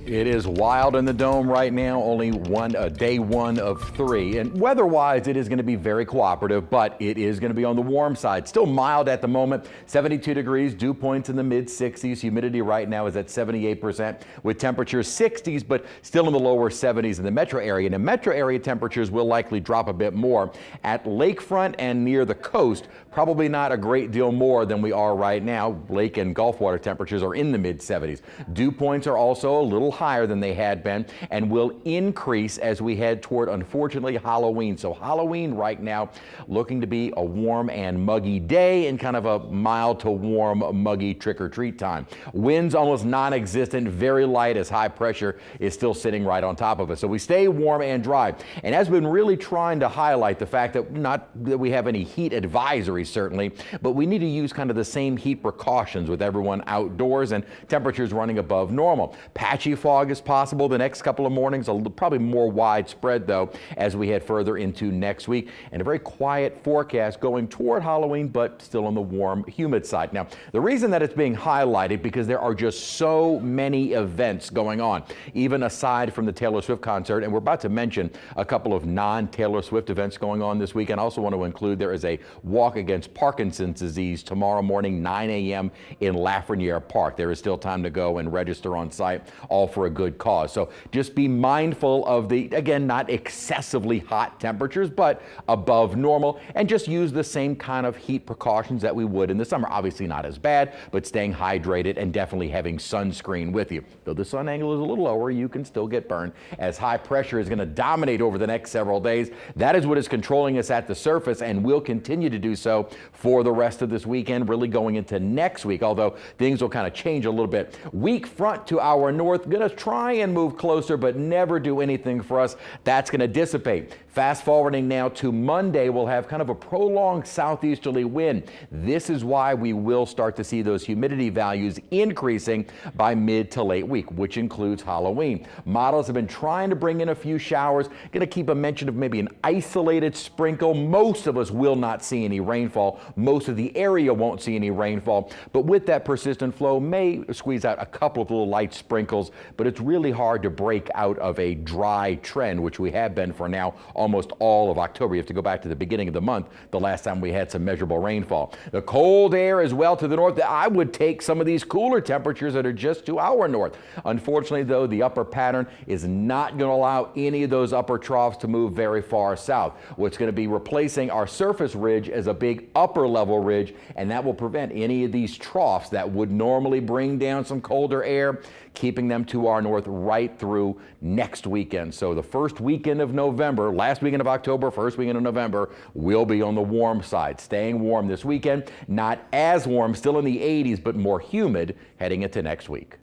It is wild in the dome right now, only day one of 3. And weather-wise, it is going to be very cooperative, but it is going to be on the warm side. Still mild at the moment, 72 degrees, dew points in the mid-60s. Humidity right now is at 78% with temperatures 60s, but still in the lower 70s in the metro area. Now, metro area temperatures will likely drop a bit more. At lakefront and near the coast, probably not a great deal more than we are right now. Lake and Gulf water temperatures are in the mid-70s. Dew points are also a little higher than they had been and will increase as we head toward, unfortunately, Halloween. So Halloween right now looking to be a warm and muggy day and kind of a mild to warm, muggy trick-or-treat time. Winds almost non-existent, very light as high pressure is still sitting right on top of us. So we stay warm and dry. And as we've been really trying to highlight the fact that not that we have any heat advisories certainly, but we need to use kind of the same heat precautions with everyone outdoors and temperatures running above normal. Patchy fog is possible the next couple of mornings, probably more widespread though as we head further into next week, and a very quiet forecast going toward Halloween, but still on the warm, humid side. Now, the reason that it's being highlighted because there are just so many events going on, even aside from the Taylor Swift concert, and we're about to mention a couple of non-Taylor Swift events going on this week. And I also want to include there is a walk against Parkinson's disease tomorrow morning, 9 a.m. in Lafreniere Park. There is still time to go and register on site, all for a good cause. So just be mindful of the, again, not excessively hot temperatures, but above normal, and just use the same kind of heat precautions that we would in the summer. Obviously not as bad, but staying hydrated and definitely having sunscreen with you. Though the sun angle is a little lower, you can still get burned as high pressure is going to dominate over the next several days. That is what is controlling us at the surface and will continue to do so for the rest of this weekend, really going into next week, although things will kind of change a little bit. Weak front to our north, going to try and move closer, but never do anything for us. That's going to dissipate. Fast forwarding now to Monday, we'll have kind of a prolonged southeasterly wind. This is why we will start to see those humidity values increasing by mid to late week, which includes Halloween. Models have been trying to bring in a few showers. Going to keep a mention of maybe an isolated sprinkle. Most of us will not see any rainfall. Most of the area won't see any rainfall, but with that persistent flow may squeeze out a couple of little light sprinkles, but it's really hard to break out of a dry trend, which we have been for now almost all of October. You have to go back to the beginning of the month, the last time we had some measurable rainfall. The cold air as well to the north. I would take some of these cooler temperatures that are just to our north. Unfortunately, though, the upper pattern is not going to allow any of those upper troughs to move very far south. What's going to be replacing our surface ridge is a big upper level ridge, and that will prevent any of these troughs that would normally bring down some colder air, keeping them to our north right through next weekend. So the first weekend of November, last weekend of October, first weekend of November, will be on the warm side. Staying warm this weekend, not as warm, still in the 80s, but more humid heading into next week.